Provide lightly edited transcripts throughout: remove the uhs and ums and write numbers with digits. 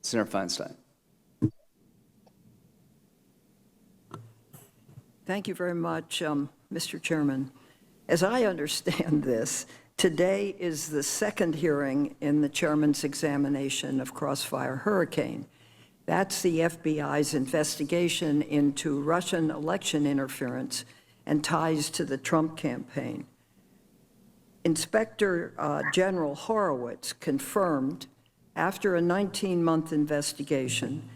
Senator Feinstein. Thank you very much, Mr. Chairman. As I understand this, today is the second hearing in the chairman's examination of Crossfire Hurricane. That's the FBI's investigation into Russian election interference and ties to the Trump campaign. Inspector General Horowitz confirmed after a 19-month investigation,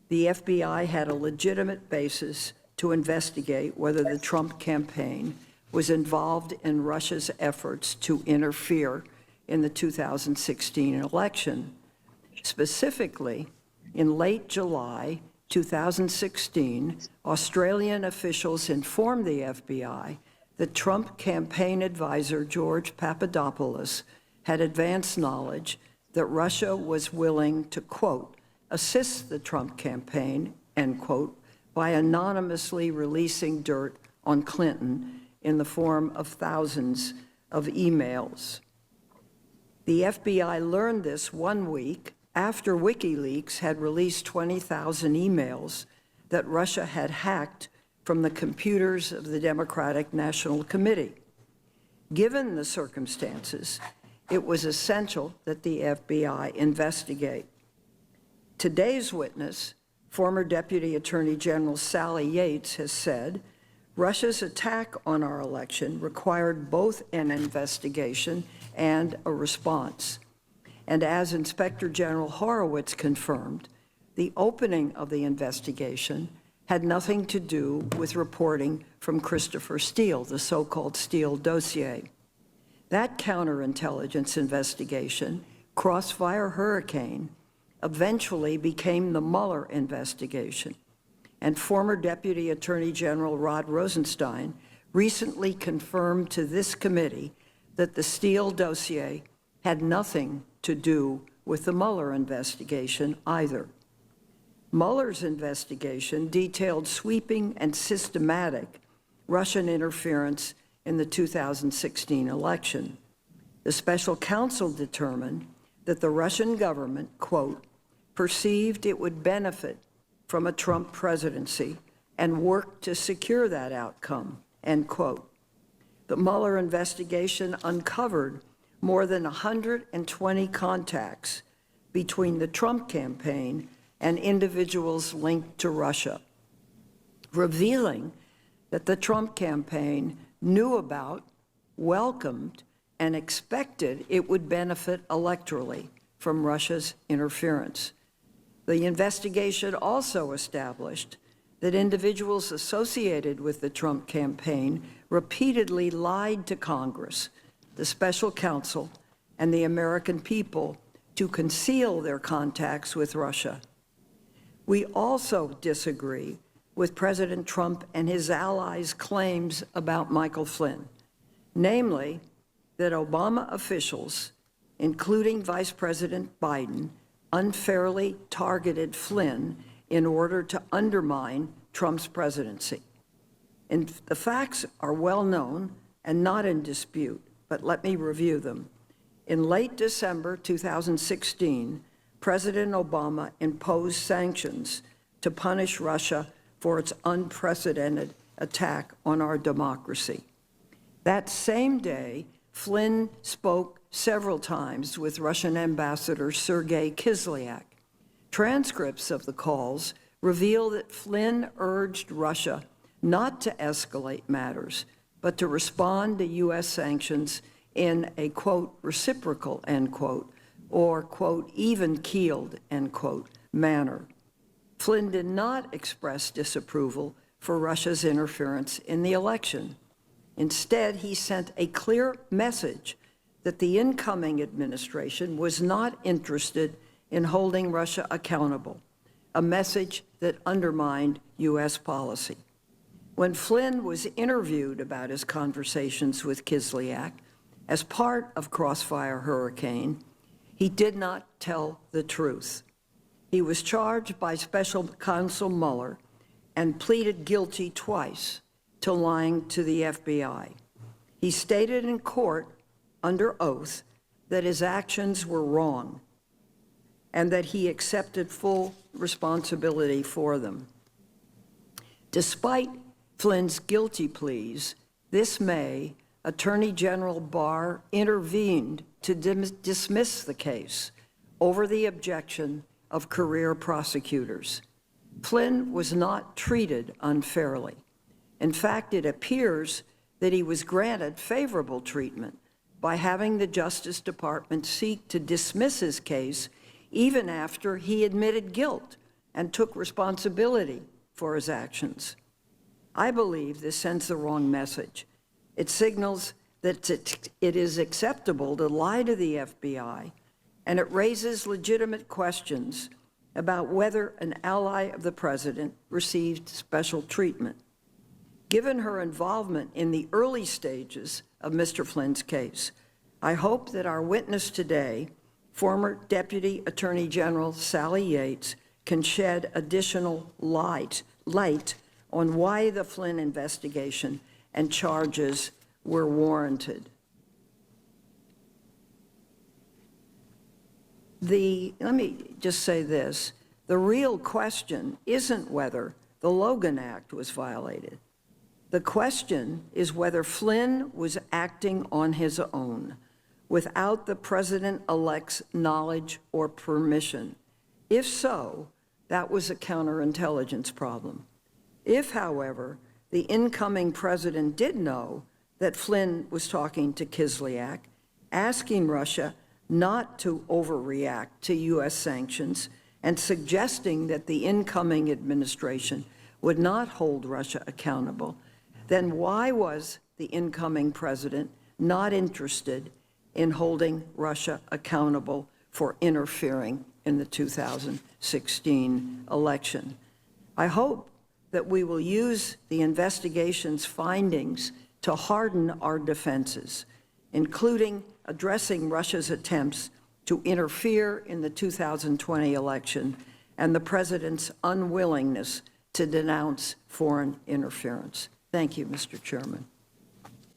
the FBI had a legitimate basis to investigate whether the Trump campaign was involved in Russia's efforts to interfere in the 2016 election. Specifically, in late July 2016, Australian officials informed the FBI that Trump campaign advisor George Papadopoulos had advanced knowledge that Russia was willing to, quote, assist the Trump campaign, end quote, by anonymously releasing dirt on Clinton in the form of thousands of emails. The FBI learned this 1 week after WikiLeaks had released 20,000 emails that Russia had hacked from the computers of the Democratic National Committee. Given the circumstances, it was essential that the FBI investigate. Today's witness, former Deputy Attorney General Sally Yates, has said Russia's attack on our election required both an investigation and a response. And as Inspector General Horowitz confirmed, the opening of the investigation had nothing to do with reporting from Christopher Steele, the so-called Steele dossier. That counterintelligence investigation, Crossfire Hurricane, eventually became the Mueller investigation. And former Deputy Attorney General Rod Rosenstein recently confirmed to this committee that the Steele dossier had nothing to do with the Mueller investigation either. Mueller's investigation detailed sweeping and systematic Russian interference in the 2016 election. The special counsel determined that the Russian government, quote, perceived it would benefit from a Trump presidency and worked to secure that outcome, end quote. The Mueller investigation uncovered more than 120 contacts between the Trump campaign and individuals linked to Russia, revealing that the Trump campaign knew about, welcomed, and expected it would benefit electorally from Russia's interference. The investigation also established that individuals associated with the Trump campaign repeatedly lied to Congress, the special counsel, and the American people to conceal their contacts with Russia. We also disagree with President Trump and his allies' claims about Michael Flynn, namely that Obama officials, including Vice President Biden, unfairly targeted Flynn in order to undermine Trump's presidency. And the facts are well known and not in dispute, but let me review them. In late December 2016, President Obama imposed sanctions to punish Russia for its unprecedented attack on our democracy. That same day, Flynn spoke several times with Russian Ambassador Sergei Kislyak. Transcripts of the calls reveal that Flynn urged Russia not to escalate matters, but to respond to U.S. sanctions in a, quote, reciprocal, end quote, or, quote, even-keeled, end quote, manner. Flynn did not express disapproval for Russia's interference in the election. Instead, he sent a clear message that the incoming administration was not interested in holding Russia accountable, a message that undermined U.S. policy. When Flynn was interviewed about his conversations with Kislyak as part of Crossfire Hurricane, he did not tell the truth. He was charged by Special Counsel Mueller and pleaded guilty twice to lying to the FBI. He stated in court under oath that his actions were wrong. and that he accepted full responsibility for them. Despite Flynn's guilty pleas, this May, Attorney General Barr intervened to dismiss the case over the objection of career prosecutors. Flynn was not treated unfairly. In fact, it appears that he was granted favorable treatment by having the Justice Department seek to dismiss his case even after he admitted guilt and took responsibility for his actions. I believe this sends the wrong message. It signals that it is acceptable to lie to the FBI, and it raises legitimate questions about whether an ally of the president received special treatment. Given her involvement in the early stages of Mr. Flynn's case, I hope that our witness today, former Deputy Attorney General Sally Yates, can shed additional light on why the Flynn investigation and charges were warranted. Let me just say this. The real question isn't whether the Logan Act was violated. The question is whether Flynn was acting on his own without the president-elect's knowledge or permission. If so, that was a counterintelligence problem. If, however, the incoming president did know that Flynn was talking to Kislyak, asking Russia not to overreact to U.S. sanctions, and suggesting that the incoming administration would not hold Russia accountable, then why was the incoming president not interested in holding Russia accountable for interfering in the 2016 election? I hope that we will use the investigation's findings to harden our defenses, including addressing Russia's attempts to interfere in the 2020 election and the president's unwillingness to denounce foreign interference. Thank you, Mr. Chairman.